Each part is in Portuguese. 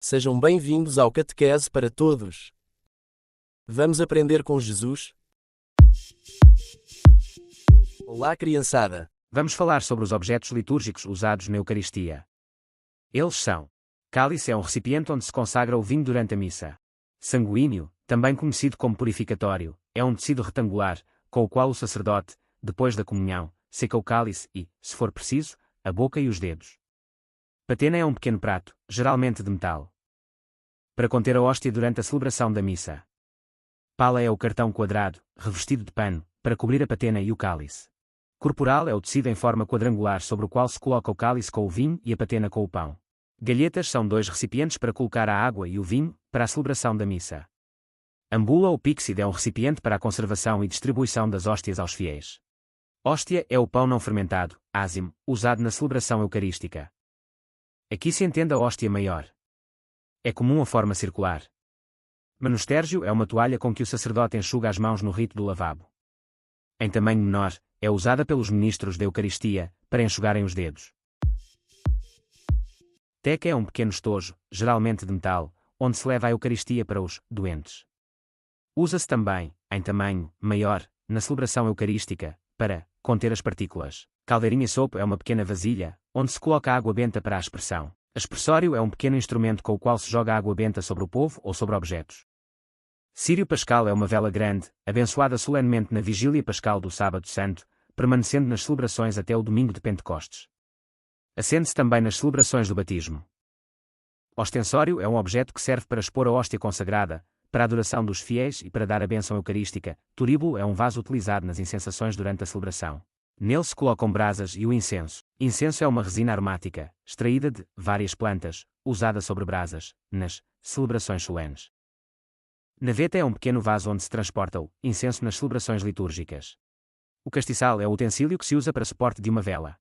Sejam bem-vindos ao Catequese para Todos. Vamos aprender com Jesus? Olá, criançada. Vamos falar sobre os objetos litúrgicos usados na Eucaristia. Eles são: cálice é um recipiente onde se consagra o vinho durante a missa. Sanguíneo, também conhecido como purificatório, é um tecido retangular, com o qual o sacerdote, depois da comunhão, seca o cálice e, se for preciso, a boca e os dedos. Patena é um pequeno prato, geralmente de metal, para conter a hóstia durante a celebração da missa. Pala é o cartão quadrado, revestido de pano, para cobrir a patena e o cálice. Corporal é o tecido em forma quadrangular sobre o qual se coloca o cálice com o vinho e a patena com o pão. Galhetas são dois recipientes para colocar a água e o vinho, para a celebração da missa. Ambula ou píxide é um recipiente para a conservação e distribuição das hóstias aos fiéis. Hóstia é o pão não fermentado, ázimo, usado na celebração eucarística. Aqui se entende a hóstia maior. É comum a forma circular. Manustérgio é uma toalha com que o sacerdote enxuga as mãos no rito do lavabo. Em tamanho menor, é usada pelos ministros da Eucaristia, para enxugarem os dedos. Teca é um pequeno estojo, geralmente de metal, onde se leva a Eucaristia para os doentes. Usa-se também, em tamanho maior, na celebração eucarística, para conter as partículas. Caldeirinha sopo é uma pequena vasilha, onde se coloca água benta para a aspersão. Aspersório é um pequeno instrumento com o qual se joga água benta sobre o povo ou sobre objetos. Círio pascal é uma vela grande, abençoada solenemente na vigília pascal do Sábado Santo, permanecendo nas celebrações até o domingo de Pentecostes. Acende-se também nas celebrações do batismo. Ostensório é um objeto que serve para expor a hóstia consagrada, para a adoração dos fiéis e para dar a bênção eucarística. Turíbulo é um vaso utilizado nas incensações durante a celebração. Nele se colocam brasas e o incenso. Incenso é uma resina aromática, extraída de várias plantas, usada sobre brasas, nas celebrações solenes. Naveta é um pequeno vaso onde se transporta o incenso nas celebrações litúrgicas. O castiçal é o utensílio que se usa para suporte de uma vela.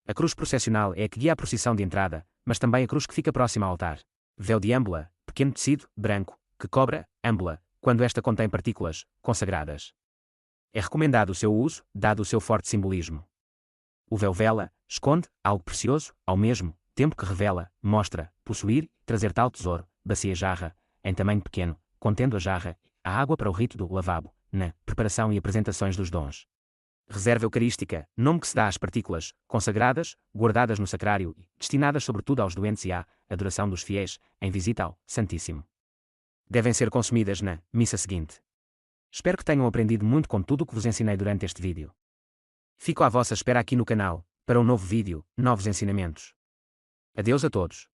A cruz processional é a que guia a procissão de entrada, mas também a cruz que fica próxima ao altar. Véu de âmbula, pequeno tecido, branco, que cobre a âmbula, quando esta contém partículas consagradas. É recomendado o seu uso, dado o seu forte simbolismo. O véu vela, esconde algo precioso, ao mesmo tempo que revela, mostra, possuir, trazer tal tesouro. Bacia jarra, em tamanho pequeno, contendo a jarra, a água para o rito do lavabo, na preparação e apresentações dos dons. Reserva eucarística, nome que se dá às partículas consagradas, guardadas no sacrário e destinadas sobretudo aos doentes e à adoração dos fiéis, em visita ao Santíssimo. Devem ser consumidas na missa seguinte. Espero que tenham aprendido muito com tudo o que vos ensinei durante este vídeo. Fico à vossa espera aqui no canal, para um novo vídeo, novos ensinamentos. Adeus a todos.